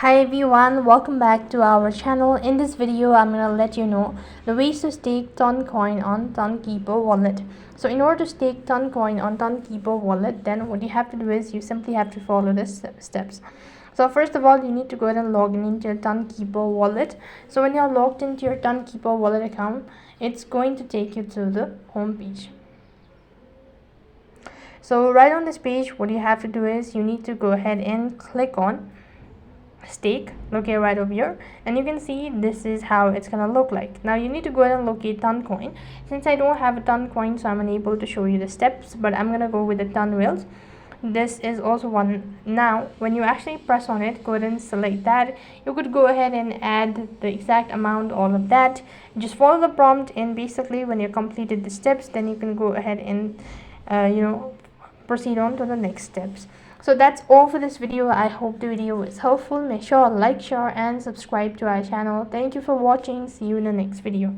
Hi everyone, welcome back to our channel. In this video I'm gonna let you know the ways to stake Toncoin on Tonkeeper Wallet. So in order to stake Toncoin on Tonkeeper Wallet, then what you have to do is you simply have to follow the steps. So first of all, you need to go ahead and log in into your Tonkeeper Wallet. So when you're logged into your Tonkeeper Wallet account, it's going to take you to the home page. So right on this page, what you have to do is you need to go ahead and click on stake. Locate right over here, and you can see this is how it's gonna look like. Now you need to go ahead and locate Toncoin. Since I don't have a Toncoin, so I'm unable to show you the steps, but I'm gonna go with the Ton wheels. This is also one. Now when you actually press on it, go ahead and select that. You could go ahead and add the exact amount, all of that. Just follow the prompt, and basically when you completed the steps, then you can go ahead and proceed on to the next steps. So that's all for this video. I hope the video was helpful. Make sure to like, share and subscribe to our channel. Thank you for watching. See you in the next video.